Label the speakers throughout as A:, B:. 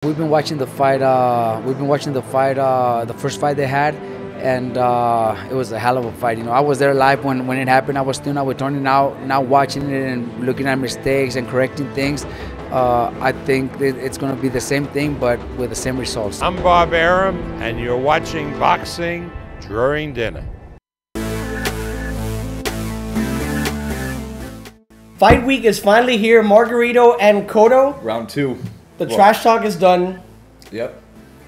A: We've been watching the fight. The first fight they had, and it was a hell of a fight. I was there live when it happened. I was still not with Tony. Now watching it and looking at mistakes and correcting things. I think it's going to be the same thing, but with the same results.
B: I'm Bob Arum, and you're watching Boxing During Dinner.
C: Fight week is finally here. Margarito and Cotto.
D: Round two.
C: The trash talk is done.
D: Yep.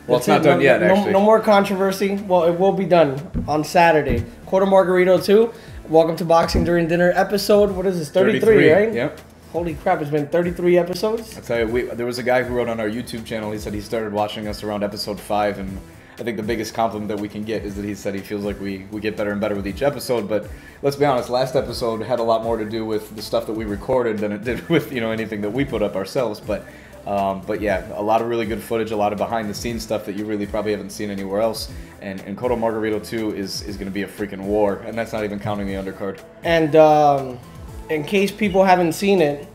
D: Well, it's not done yet, actually.
C: No more controversy. Well, it will be done on Saturday. Cotto Margarito 2. Welcome to Boxing During Dinner episode. What is this? 33, right?
D: Yep.
C: Holy crap, it's been 33 episodes?
D: I'll tell you, there was a guy who wrote on our YouTube channel, he said he started watching us around episode 5, and I think the biggest compliment that we can get is that he said he feels like we get better and better with each episode. But let's be honest, last episode had a lot more to do with the stuff that we recorded than it did with anything that we put up ourselves. But yeah, a lot of really good footage, a lot of behind-the-scenes stuff that you really probably haven't seen anywhere else. And Cotto Margarito 2 is going to be a freaking war, and that's not even counting the undercard.
C: And in case people haven't seen it,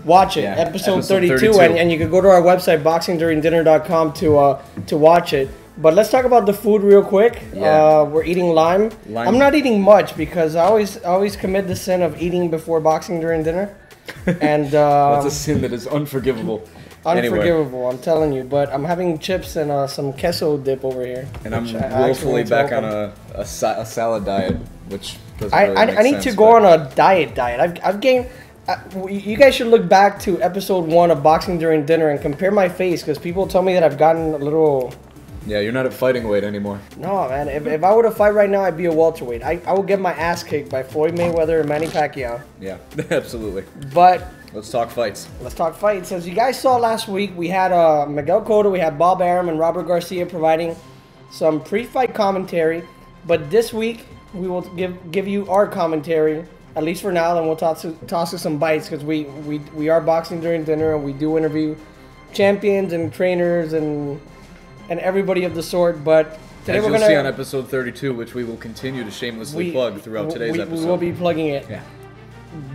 C: watch it,
D: Yeah,
C: episode 32, and you can go to our website, boxingduringdinner.com, to watch it. But let's talk about the food real quick.
D: Yeah.
C: We're eating lime. I'm not eating much because I always commit the sin of eating before boxing during dinner. And
D: that's a sin that is unforgivable.
C: Unforgivable, I'm telling you. But I'm having chips and some queso dip over here.
D: And I'm willfully back on a salad diet, which doesn't really
C: I
D: make
C: need
D: sense,
C: to go on a diet. I've gained... you guys should look back to episode 1 of Boxing During Dinner and compare my face, because people tell me that I've gotten a little...
D: Yeah, you're not at fighting weight anymore.
C: No, man. If I were to fight right now, I'd be a welterweight. I would get my ass kicked by Floyd Mayweather and Manny Pacquiao.
D: Yeah, absolutely.
C: But...
D: let's talk fights.
C: Let's talk fights. As you guys saw last week, we had Miguel Cotto, we had Bob Arum and Robert Garcia providing some pre-fight commentary. But this week, we will give you our commentary, at least for now, and we'll toss you some bites, because we are Boxing During Dinner, and we do interview champions and trainers and everybody of the sort. But today
D: as
C: we're
D: you'll
C: gonna
D: see on episode 32, which we will continue to shamelessly plug throughout today's episode.
C: We will be plugging it.
D: Yeah.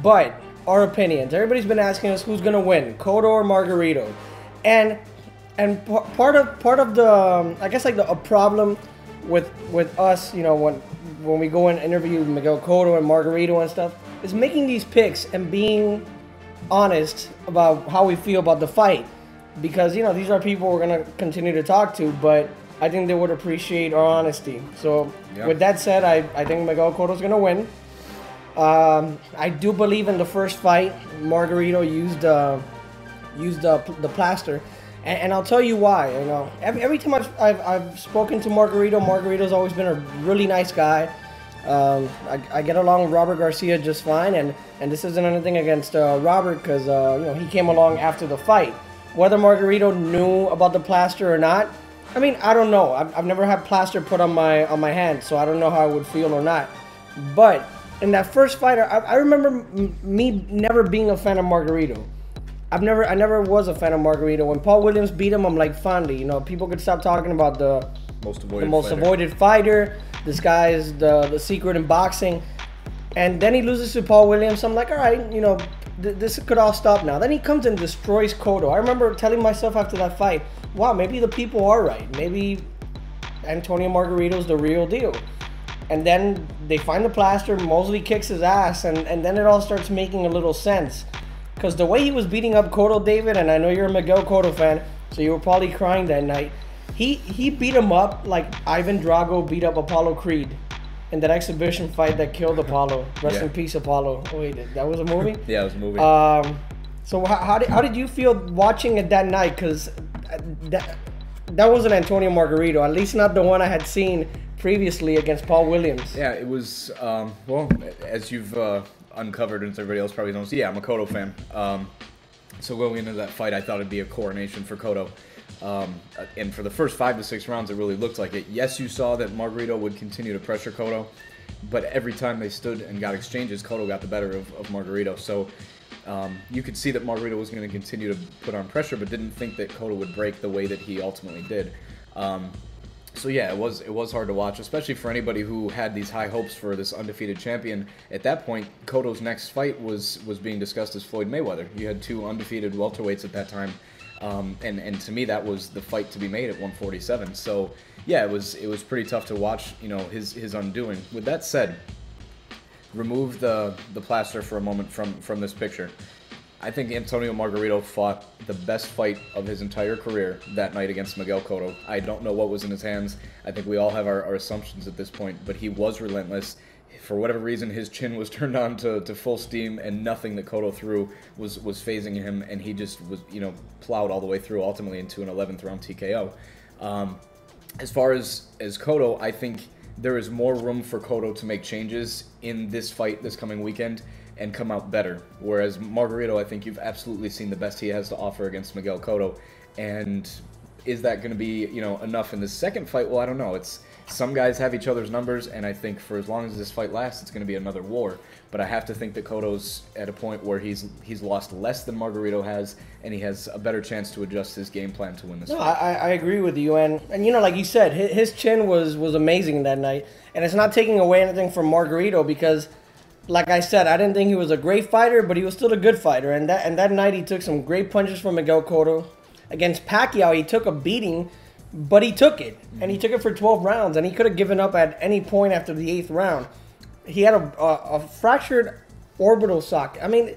C: But our opinions. Everybody's been asking us who's gonna win, Cotto or Margarito, and part of the I guess like a problem with us, when we go and interview Miguel Cotto and Margarito and stuff, is making these picks and being honest about how we feel about the fight. Because, these are people we're going to continue to talk to, but I think they would appreciate our honesty. So, with that said, I think Miguel Cotto's going to win. I do believe in the first fight, Margarito used the plaster. And I'll tell you why. Every time I've spoken to Margarito, Margarito's always been a really nice guy. I get along with Robert Garcia just fine, and this isn't anything against Robert, because he came along after the fight. Whether Margarito knew about the plaster or not, I don't know. I've never had plaster put on my hand, so I don't know how I would feel or not. But in that first fight, I remember me never being a fan of Margarito. I never was a fan of Margarito. When Paul Williams beat him, I'm like, finally, people could stop talking about the most avoided fighter. This guy is the secret in boxing. And then he loses to Paul Williams. I'm like, all right, this could all stop now. Then he comes and destroys Cotto. I remember telling myself after that fight, wow, maybe the people are right. Maybe Antonio Margarito's the real deal. And then they find the plaster, Mosley kicks his ass, and then it all starts making a little sense. Because the way he was beating up Cotto, David, and I know you're a Miguel Cotto fan, so you were probably crying that night. He beat him up like Ivan Drago beat up Apollo Creed in that exhibition fight that killed Apollo. Rest in peace, Apollo. Oh, wait, that was a movie?
D: Yeah, it was a movie.
C: So how did you feel watching it that night? Because that wasn't Antonio Margarito, at least not the one I had seen previously against Paul Williams.
D: Yeah, it was, well, as you've uncovered and everybody else probably knows, yeah, I'm a Cotto fan. So going into that fight, I thought it'd be a coronation for Cotto. And for the first 5 to 6 rounds, it really looked like it. Yes, you saw that Margarito would continue to pressure Cotto, but every time they stood and got exchanges, Cotto got the better of Margarito. So you could see that Margarito was going to continue to put on pressure, but didn't think that Cotto would break the way that he ultimately did. So yeah, it was hard to watch, especially for anybody who had these high hopes for this undefeated champion. At that point, Cotto's next fight was being discussed as Floyd Mayweather. You had 2 undefeated welterweights at that time. And to me, that was the fight to be made at 147. So yeah, it was pretty tough to watch, his undoing. With that said, remove the plaster for a moment from this picture. I think Antonio Margarito fought the best fight of his entire career that night against Miguel Cotto. I don't know what was in his hands. I think we all have our assumptions at this point, but he was relentless. For whatever reason, his chin was turned on to full steam, and nothing that Cotto threw was phasing him, and he just was, plowed all the way through, ultimately into an 11th round TKO. As far as Cotto, I think there is more room for Cotto to make changes in this fight this coming weekend and come out better. Whereas Margarito, I think you've absolutely seen the best he has to offer against Miguel Cotto. And is that going to be, enough in the second fight? Well, I don't know. Some guys have each other's numbers, and I think for as long as this fight lasts, it's going to be another war. But I have to think that Cotto's at a point where he's lost less than Margarito has, and he has a better chance to adjust his game plan to win this fight.
C: I agree with you, and like you said, his chin was amazing that night, and it's not taking away anything from Margarito because, like I said, I didn't think he was a great fighter, but he was still a good fighter, and that night he took some great punches from Miguel Cotto. Against Pacquiao, he took a beating, but he took it, and he took it for 12 rounds, and he could have given up at any point after the 8th round. He had a fractured orbital socket. I mean,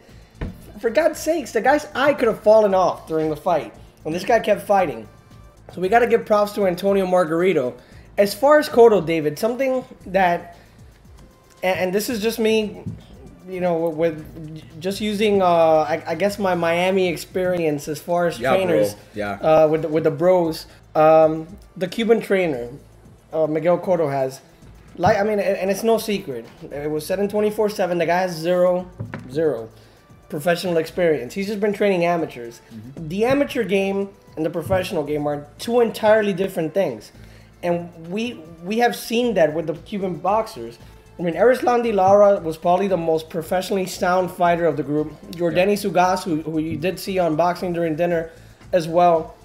C: for God's sakes, the guy's eye could have fallen off during the fight, and this guy kept fighting. So we got to give props to Antonio Margarito. As far as Cotto, David, something that, and this is just me, with just using, I guess, my Miami experience as far as trainers, with the bros, the Cuban trainer, Miguel Cotto has, and it's no secret. It was said in 24/7. The guy has zero professional experience. He's just been training amateurs. Mm-hmm. The amateur game and the professional game are two entirely different things, and we have seen that with the Cuban boxers. Erislandy Lara was probably the most professionally sound fighter of the group. Jordanis Ugas, who you did see on Boxing During Dinner as well.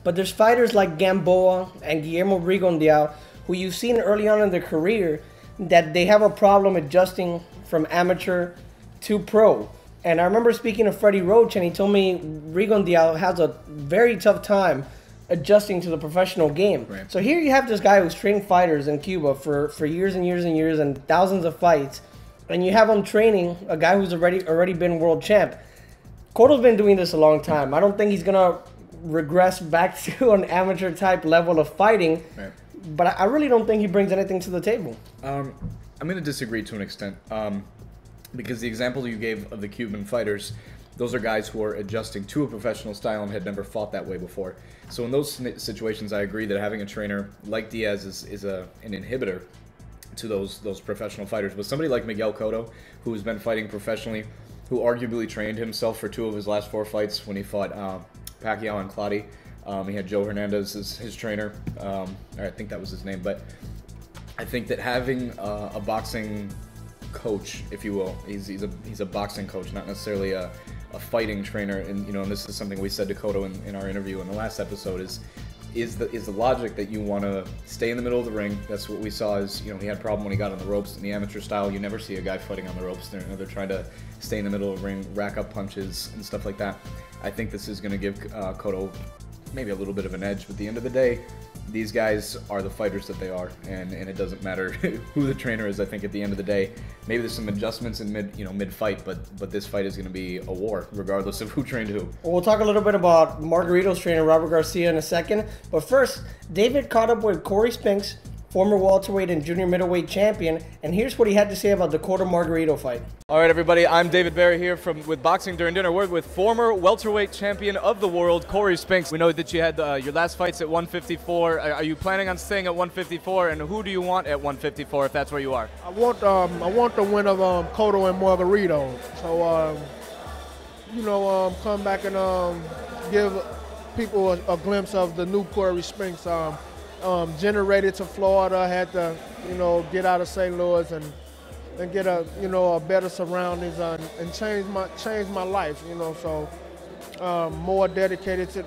C: But there's fighters like Gamboa and Guillermo Rigondeaux, who you've seen early on in their career, that they have a problem adjusting from amateur to pro. And I remember speaking to Freddie Roach, and he told me Rigondeaux has a very tough time adjusting to the professional game. Right. So here you have this guy who's trained fighters in Cuba for years and years and years and thousands of fights, and you have him training a guy who's already been world champ. Cotto's been doing this a long time. I don't think he's gonna regress back to an amateur type level of fighting, right. But I really don't think he brings anything to the table. I'm
D: going to disagree to an extent, because the example you gave of the Cuban fighters, those are guys who are adjusting to a professional style and had never fought that way before. So in those situations, I agree that having a trainer like Diaz is an inhibitor to those professional fighters. But somebody like Miguel Cotto, who has been fighting professionally, who arguably trained himself for 2 of his last 4 fights when he fought Pacquiao and Clottey. He had Joe Hernandez as his trainer. I think that was his name. But I think that having a boxing coach, if you will, he's a boxing coach, not necessarily a fighting trainer, and this is something we said to Cotto in our interview in the last episode, is the logic that you want to stay in the middle of the ring. That's what we saw is, he had a problem when he got on the ropes. In the amateur style, you never see a guy fighting on the ropes. They're trying to stay in the middle of the ring, rack up punches and stuff like that. I think this is going to give Cotto maybe a little bit of an edge, but at the end of the day, these guys are the fighters that they are, and it doesn't matter who the trainer is. I think at the end of the day, maybe there's some adjustments in mid-fight, but this fight is going to be a war, regardless of who trained who.
C: Well, we'll talk a little bit about Margarito's trainer, Robert Garcia, in a second. But first, David caught up with Cory Spinks, former welterweight and junior middleweight champion, and here's what he had to say about the Cotto Margarito fight.
E: All right, everybody, I'm David Barry here with Boxing During Dinner. We're with former welterweight champion of the world, Cory Spinks. We know that you had your last fights at 154. Are you planning on staying at 154, and who do you want at 154 if that's where you are?
F: I want the win of Cotto and Margarito. So, come back and give people a glimpse of the new Cory Spinks. Generated to Florida, had to, get out of St. Louis and get a better surroundings and change my life, So more dedicated to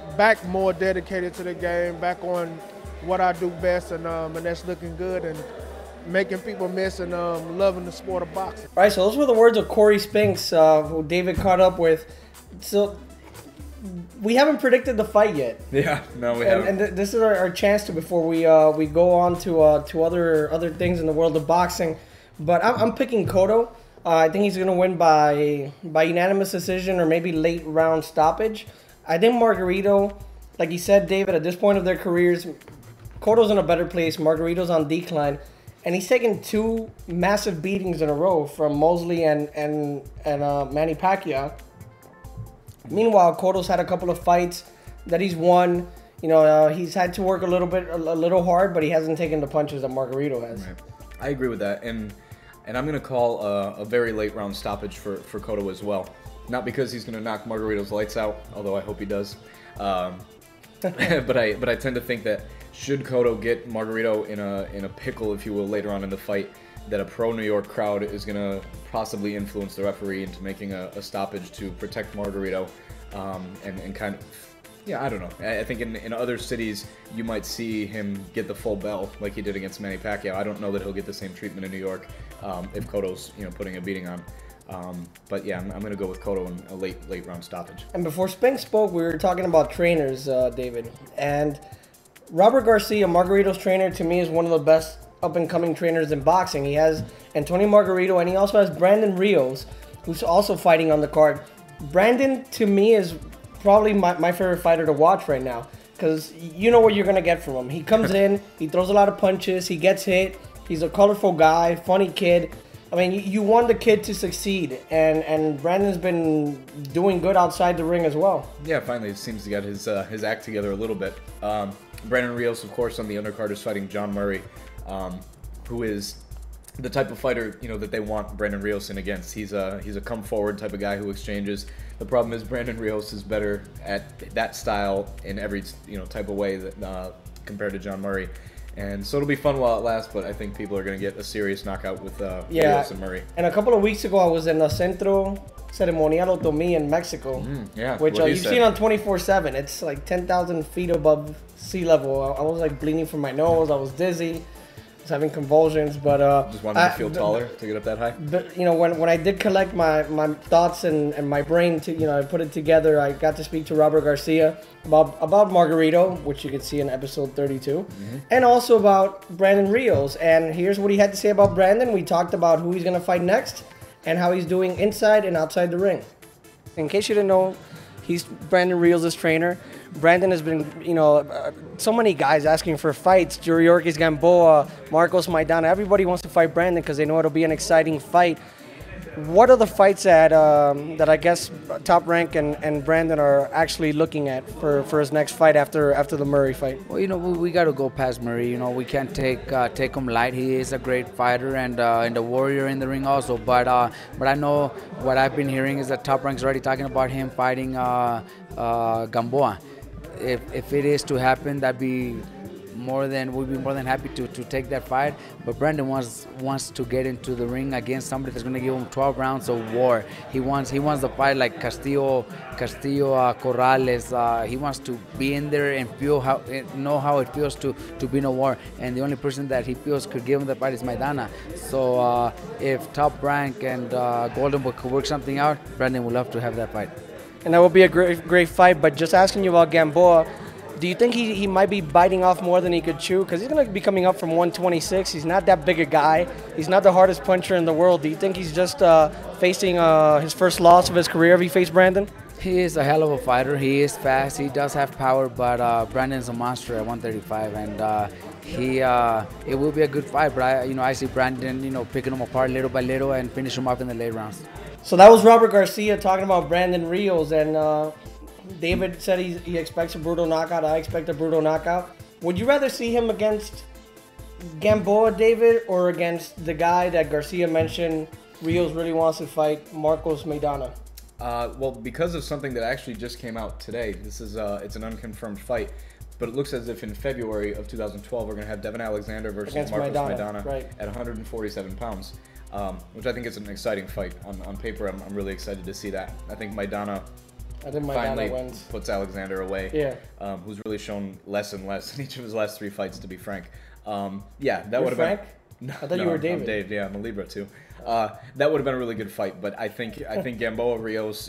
F: the game, back on what I do best, and that's looking good and making people miss and loving the sport of boxing.
C: All right, so those were the words of Cory Spinks, who David caught up with. So we haven't predicted the fight yet.
D: Yeah, no, we haven't.
C: And this is our chance to before we go on to other things in the world of boxing. But I'm picking Cotto. I think he's gonna win by unanimous decision or maybe late round stoppage. I think Margarito, like you said, David, at this point of their careers, Cotto's in a better place. Margarito's on decline, and he's taken 2 massive beatings in a row from Mosley and Manny Pacquiao. Meanwhile, Cotto's had a couple of fights that he's won. You know, he's had to work a little hard, but he hasn't taken the punches that Margarito has.
D: Right. I agree with that, and I'm going to call a very late round stoppage for Cotto as well. Not because he's going to knock Margarito's lights out, although I hope he does. But I tend to think that should Cotto get Margarito in a pickle, if you will, later on in the fight, that a pro New York crowd is going to possibly influence the referee into making a stoppage to protect Margarito, and kind of, yeah, I don't know. I think in other cities you might see him get the full bell like he did against Manny Pacquiao. I don't know that he'll get the same treatment in New York if Cotto's putting a beating on. But yeah, I'm going to go with Cotto in a late round stoppage.
C: And before Spinks spoke, we were talking about trainers, David. And Robert Garcia, Margarito's trainer, to me is one of the best up-and-coming trainers in boxing. He has Antonio Margarito, and he also has Brandon Rios, who's also fighting on the card. Brandon, to me, is probably my favorite fighter to watch right now, because you know what you're going to get from him. He comes in, he throws a lot of punches, he gets hit, he's a colorful guy, funny kid. I mean, you want the kid to succeed, and Brandon's been doing good outside the ring as well. Yeah,
D: finally, it seems to get his act together a little bit. Brandon Rios, of course, on the undercard is fighting John Murray, who is the type of fighter that they want Brandon Rios in against. He's a come forward type of guy who exchanges. The problem is Brandon Rios is better at that style in every type of way that compared to John Murray. And so it'll be fun while it lasts, but I think people are going to get a serious knockout with Rios and Murray.
C: And a couple of weeks ago, I was in the Centro Ceremonial Otomí in Mexico, which you've seen on 24/7. It's like 10,000 feet above sea level. I was like bleeding from my nose. I was dizzy. I was having convulsions, but
D: just wanted to feel taller to get up that high.
C: But when I did collect my thoughts and my brain to I put it together, I got to speak to Robert Garcia about Margarito, which you can see in episode 32, and also about Brandon Rios. And here's what he had to say about Brandon. We talked about who he's gonna fight next and how he's doing inside and outside the ring. In case you didn't know, he's Brandon Rios' trainer. Brandon has been, so many guys asking for fights. Yuriorkis Gamboa, Marcos Maidana. Everybody wants to fight Brandon because they know it'll be an exciting fight. What are the fights that I guess Top Rank and Brandon are actually looking at for his next fight after the Murray fight?
A: Well, we got to go past Murray. We can't take him light. He is a great fighter and a warrior in the ring also. But I know what I've been hearing is that Top Rank's already talking about him fighting Gamboa. If it is to happen, we'd be more than happy to take that fight. But Brandon wants to get into the ring against somebody that's going to give him 12 rounds of war. He wants the fight like Castillo, Corrales. He wants to be in there and know how it feels to be in a war. And the only person that he feels could give him the fight is Maidana. So if Top Rank and Golden Boy could work something out, Brandon would love to have that fight.
C: And that would be a great fight. But just asking you about Gamboa, do you think he might be biting off more than he could chew? Because he's going to be coming up from 126. He's not that big a guy. He's not the hardest puncher in the world. Do you think he's just facing his first loss of his career if he faced Brandon?
A: He is a hell of a fighter. He is fast. He does have power, but Brandon's a monster at 135, and it will be a good fight. But I see Brandon, picking him apart little by little and finish him off in the late rounds.
C: So that was Robert Garcia talking about Brandon Rios, and David said he expects a brutal knockout. I expect a brutal knockout. Would you rather see him against Gamboa, David, or against the guy that Garcia mentioned Rios really wants to fight, Marcos Maidana?
D: Well, because of something that actually just came out today, this is it's an unconfirmed fight, but it looks as if in February of 2012 we're going to have Devin Alexander versus Marcos Maidana at 147 pounds, which I think is an exciting fight. On paper, I'm really excited to see that. I think Maidana finally
C: wins.
D: Puts Alexander away, who's really shown less and less in each of his last 3 fights, to be frank. That would have been... No,
C: I thought you were David.
D: I'm Dave. Yeah, I'm a Libra too. That would have been a really good fight, but I think Gamboa Rios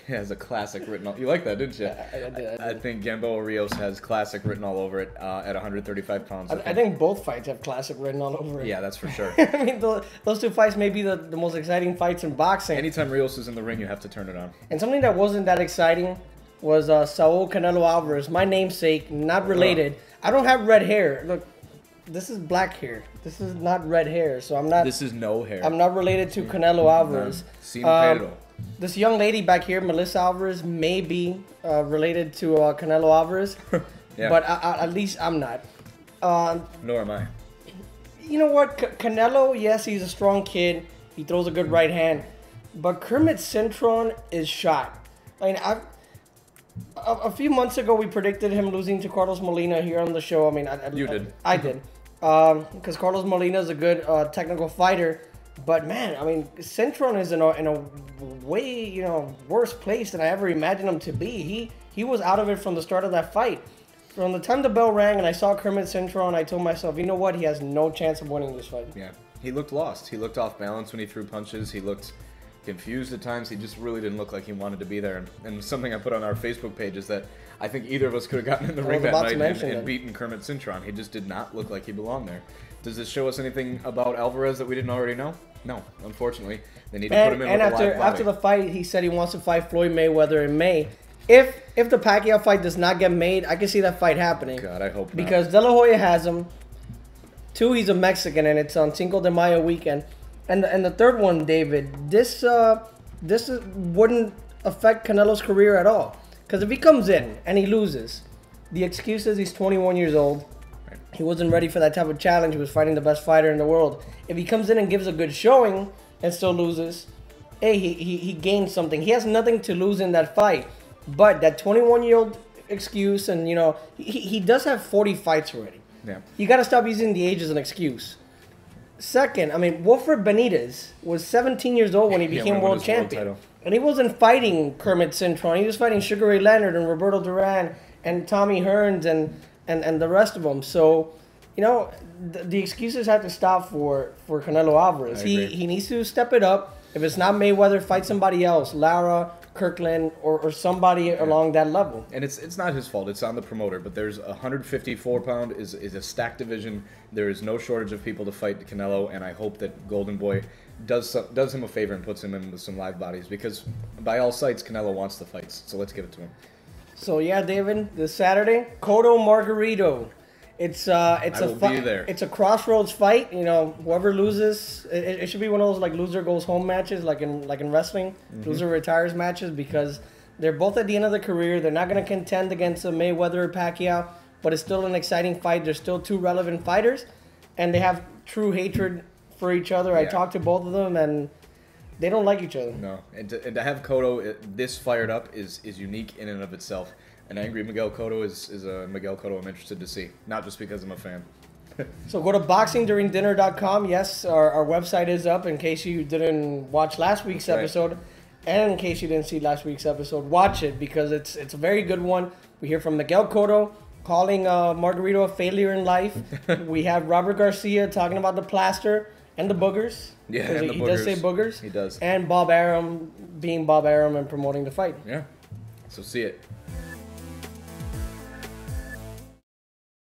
D: has a classic written all. You like that, didn't you?
C: I did.
D: I think Gamboa Rios has classic written all over it at 135 pounds.
C: I think both fights have classic written all over it.
D: Yeah, that's for sure.
C: I mean, those two fights may be the most exciting fights in boxing.
D: Anytime Rios is in the ring, you have to turn it on.
C: And something that wasn't that exciting was Saul Canelo Alvarez, my namesake, not related. I don't have red hair. Look, this is black hair. This is not red hair, so I'm not.
D: This is no hair.
C: I'm not related to Canelo Alvarez.
D: Sin pelo.
C: This young lady back here, Melissa Alvarez, may be related to Canelo Alvarez,
D: Yeah.
C: but at least I'm not.
D: Nor am I.
C: You know what? Canelo, yes, he's a strong kid. He throws a good right hand, but Kermit Cintron is shot. I mean, a few months ago, we predicted him losing to Carlos Molina here on the show. I mean,
D: You did.
C: I did. Because Carlos Molina is a good technical fighter. But, man, I mean, Cintron is in a way, worse place than I ever imagined him to be. He was out of it from the start of that fight. From the time the bell rang and I saw Kermit Cintron, I told myself, you know what? He has no chance of winning this fight.
D: Yeah, he looked lost. He looked off balance when he threw punches. He looked confused at times. He just really didn't look like he wanted to be there. And something I put on our Facebook page is that I think either of us could have gotten in the ring that night and beaten Kermit Cintron. He just did not look like he belonged there. Does this show us anything about Alvarez that we didn't already know? No, unfortunately. They need to put him in with a live
C: after the fight, he said he wants to fight Floyd Mayweather in May. If the Pacquiao fight does not get made, I can see that fight happening.
D: God, I hope not.
C: Because De La Hoya has him. 2, he's a Mexican, and it's on Cinco de Mayo weekend. And the third one, David, this wouldn't affect Canelo's career at all. Because if he comes in and he loses, the excuse is he's 21 years old.
D: Right.
C: He wasn't ready for that type of challenge. He was fighting the best fighter in the world. If he comes in and gives a good showing and still loses, hey, he gains something. He has nothing to lose in that fight. But that 21-year-old excuse, and he does have 40 fights already.
D: Yeah.
C: You got to stop using the age as an excuse. Second, I mean, Wilfred Benitez was 17 years old when he became world champion. And he wasn't fighting Kermit Cintron. He was fighting Sugar Ray Leonard and Roberto Duran and Tommy Hearns and the rest of them. So, the excuses have to stop for Canelo Alvarez. He needs to step it up. If it's not Mayweather, fight somebody else. Lara, Kirkland, or somebody along that level.
D: And it's not his fault. It's on the promoter. But there's 154-pound is a stacked division. There is no shortage of people to fight Canelo, and I hope that Golden Boy does him a favor and puts him in with some live bodies, because by all sights, Canelo wants the fights. So let's give it to him.
C: So yeah, David, this Saturday, Cotto Margarito. It's a crossroads fight. Whoever loses, it should be one of those like loser goes home matches, like in wrestling, loser retires matches, because they're both at the end of their career. They're not going to contend against a Mayweather or Pacquiao, but it's still an exciting fight. They're still two relevant fighters, and they have true hatred for each other.
D: Yeah.
C: I talked to both of them, and they don't like each other.
D: No, and to have Cotto this fired up is unique in and of itself. An angry Miguel Cotto is a Miguel Cotto I'm interested to see, not just because I'm a fan.
C: So go to boxingduringdinner.com. Yes, our website is up in case you didn't watch last week's episode. And in case you didn't see last week's episode, watch it, because it's a very good one. We hear from Miguel Cotto calling Margarito a failure in life. We have Robert Garcia talking about the plaster and the boogers.
D: Yeah, and
C: he does say boogers.
D: He does.
C: And Bob Arum being Bob Arum and promoting the fight.
D: Yeah. So see it.